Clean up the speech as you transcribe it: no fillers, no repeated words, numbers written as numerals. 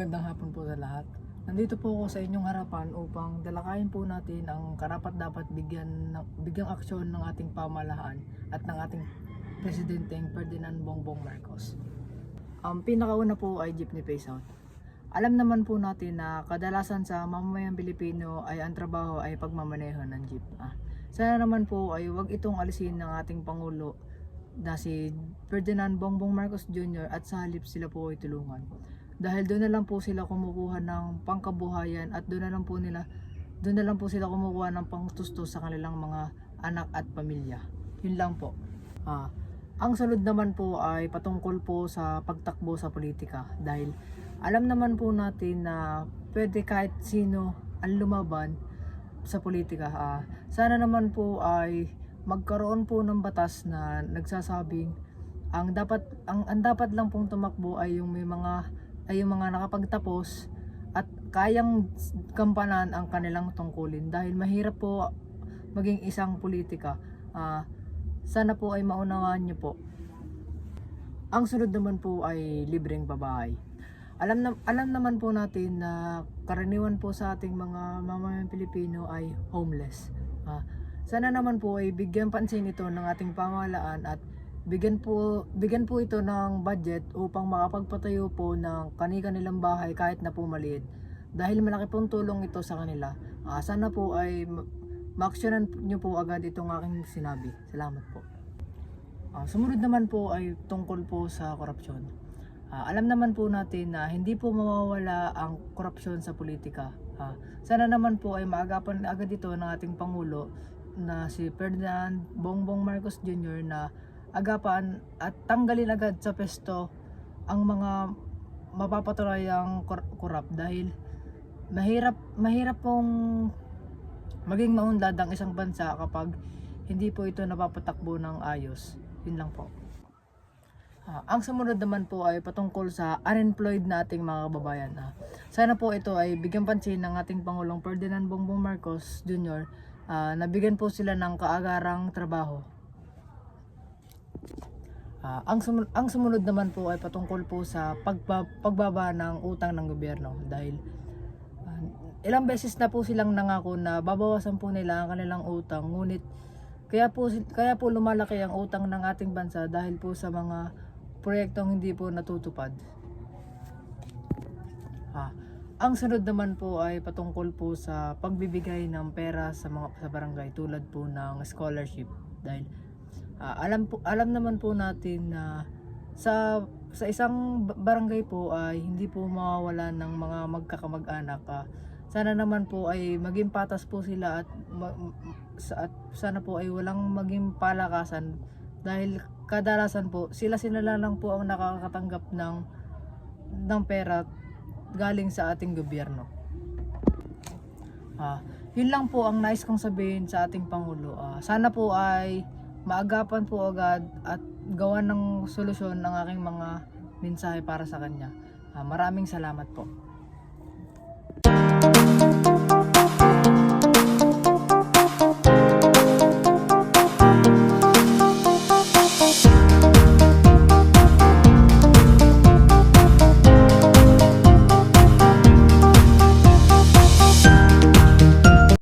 Magandang hapon po sa lahat. Nandito po ako sa inyong harapan upang dalakayin po natin ang karapat-dapat bigyang aksyon ng ating pamahalaan at ng ating Presidenteng Ferdinand Bongbong Marcos. Ang pinakauna po ay jeepney phase out. Alam naman po natin na kadalasan sa mamamayang Pilipino ay ang trabaho ay pagmamaneho ng jeep. Sana naman po ay wag itong alisin ng ating Pangulo na si Ferdinand Bongbong Marcos Jr. at sa halip sila po ay tulungan. Dahil doon na lang po sila kumukuha ng pangkabuhayan at doon na lang po sila kumukuha ng pangtustos sa kanilang mga anak at pamilya. Yun lang po. Ang sunod naman po ay patungkol po sa pagtakbo sa politika, dahil alam naman po natin na pwede kahit sino ang lumaban sa politika. Sana naman po ay magkaroon po ng batas na nagsasabing ang dapat lang pong tumakbo ay yung mga nakapagtapos at kayang gampanan ang kanilang tungkulin, dahil mahirap po maging isang politika. Sana po ay maunawaan niyo po. Ang sunod naman po ay libreng babae. Alam naman po natin na karaniwan po sa ating mga mamamayang Pilipino ay homeless. Sana naman po ay bigyan pansin ito ng ating pamahalaan at bigyan po ito ng budget upang makapagpatayo po ng kanilang bahay kahit na po maliit, dahil malaki pong tulong ito sa kanila. Sana po ay ma-actionan nyo po agad itong aking sinabi. Salamat po. Sumunod naman po ay tungkol po sa korupsyon. Alam naman po natin na hindi po mawawala ang korupsyon sa politika. Sana naman po ay maagapan agad ito ng ating Pangulo na si Ferdinand Bongbong Marcos Jr. na agapan at tanggalin agad sa pesto ang mga mapapatunayang korap, dahil mahirap pong maging maunlad ang isang bansa kapag hindi po ito napapatakbo ng ayos. Yun lang po. Ang sumunod naman po ay patungkol sa unemployed na ating mga kababayan. Sana po ito ay bigyan pansin ng ating Pangulong Ferdinand Bongbong Marcos Jr. Nabigyan po sila ng kaagarang trabaho. Ang sumunod naman po ay patungkol po sa pagbaba ng utang ng gobyerno, dahil ilang beses na po silang nangako na babawasan po nila ang kanilang utang, ngunit kaya po lumalaki ang utang ng ating bansa dahil po sa mga proyektong hindi po natutupad. Ang sunod naman po ay patungkol po sa pagbibigay ng pera sa barangay, tulad po ng scholarship, dahil alam naman po natin na sa isang barangay po ay hindi po mawawala ng mga magkakamag-anak. Sana naman po ay maging patas po sila at sana po ay walang maging palakasan, dahil kadalasan po sila lang po ang nakakatanggap ng pera galing sa ating gobyerno. Yun lang po ang nais kong sabihin sa ating Pangulo. Sana po ay maagapan po agad at gawan ng solusyon ng aking mga mensahe para sa kanya. Maraming salamat po.